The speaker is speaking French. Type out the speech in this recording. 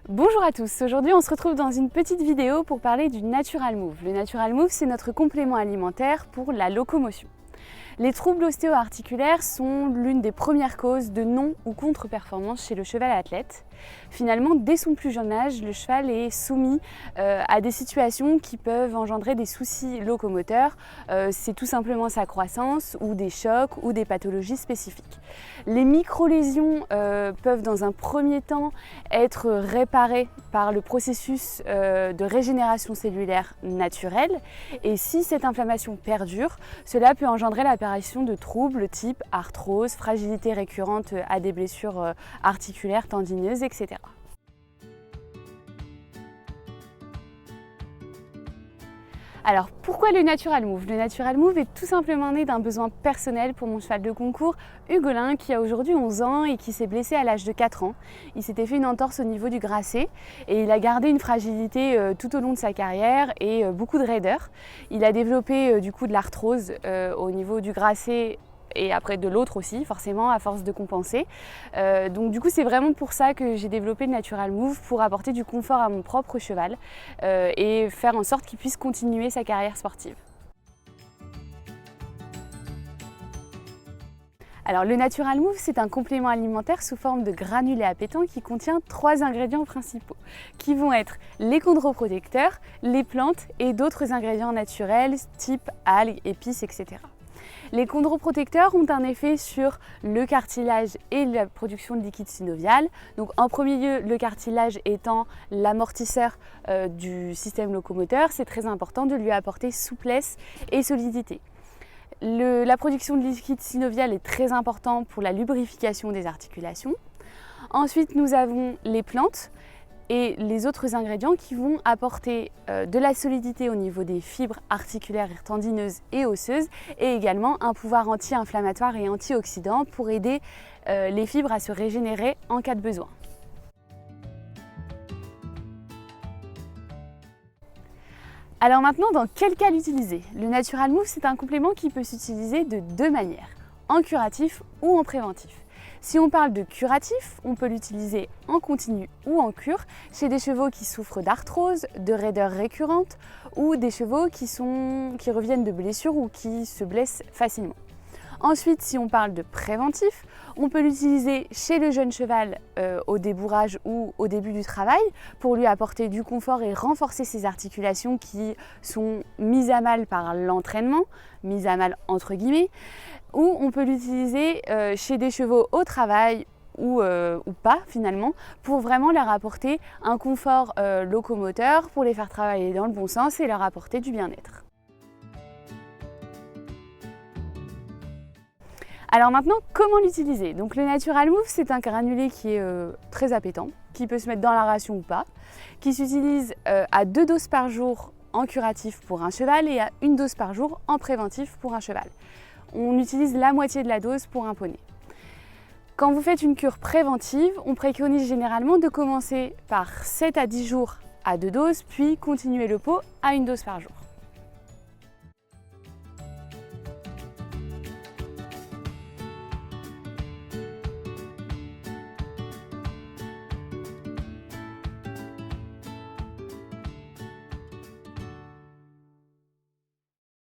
Bonjour à tous, aujourd'hui on se retrouve dans une petite vidéo pour parler du Natural Move. Le Natural Move, c'est notre complément alimentaire pour la locomotion. Les troubles ostéo-articulaires sont l'une des premières causes de non- ou contre-performance chez le cheval athlète. Finalement, dès son plus jeune âge, le cheval est soumis à des situations qui peuvent engendrer des soucis locomoteurs. C'est tout simplement sa croissance ou des chocs ou des pathologies spécifiques. Les micro-lésions peuvent dans un premier temps être réparées par le processus de régénération cellulaire naturelle. Et si cette inflammation perdure, cela peut engendrer l'apparition de troubles type arthrose, fragilité récurrente à des blessures articulaires, tendineuses, etc. Alors pourquoi le Natural Move? Le Natural Move est tout simplement né d'un besoin personnel pour mon cheval de concours, Hugolin, qui a aujourd'hui 11 ans et qui s'est blessé à l'âge de 4 ans. Il s'était fait une entorse au niveau du grasset et il a gardé une fragilité tout au long de sa carrière et beaucoup de raideur. Il a développé du coup de l'arthrose au niveau du grasset et après de l'autre aussi, forcément, à force de compenser. Donc du coup, c'est vraiment pour ça que j'ai développé le Natural Move, pour apporter du confort à mon propre cheval et faire en sorte qu'il puisse continuer sa carrière sportive. Alors le Natural Move, c'est un complément alimentaire sous forme de granulé à pétan qui contient 3 ingrédients principaux, qui vont être les chondroprotecteurs, les plantes et d'autres ingrédients naturels, type algues, épices, etc. Les chondroprotecteurs ont un effet sur le cartilage et la production de liquide synovial. Donc en premier lieu, le cartilage étant l'amortisseur du système locomoteur, c'est très important de lui apporter souplesse et solidité. La production de liquide synovial est très importante pour la lubrification des articulations. Ensuite, nous avons les plantes et les autres ingrédients qui vont apporter de la solidité au niveau des fibres articulaires, tendineuses et osseuses, et également un pouvoir anti-inflammatoire et antioxydant pour aider les fibres à se régénérer en cas de besoin. Alors maintenant, dans quel cas l'utiliser? Le Natural Move, c'est un complément qui peut s'utiliser de 2 manières, en curatif ou en préventif. Si on parle de curatif, on peut l'utiliser en continu ou en cure chez des chevaux qui souffrent d'arthrose, de raideur récurrente ou des chevaux qui reviennent de blessures ou qui se blessent facilement. Ensuite, si on parle de préventif, on peut l'utiliser chez le jeune cheval au débourrage ou au début du travail pour lui apporter du confort et renforcer ses articulations qui sont mises à mal par l'entraînement, mises à mal entre guillemets, ou on peut l'utiliser chez des chevaux au travail ou pas finalement, pour vraiment leur apporter un confort locomoteur, pour les faire travailler dans le bon sens et leur apporter du bien-être. Alors maintenant, comment l'utiliser? Donc le Natural Move, c'est un granulé qui est très appétant, qui peut se mettre dans la ration ou pas, qui s'utilise à 2 doses par jour en curatif pour un cheval et à 1 dose par jour en préventif pour un cheval. On utilise la moitié de la dose pour un poney. Quand vous faites une cure préventive, on préconise généralement de commencer par 7 à 10 jours à 2 doses, puis continuer le pot à 1 dose par jour.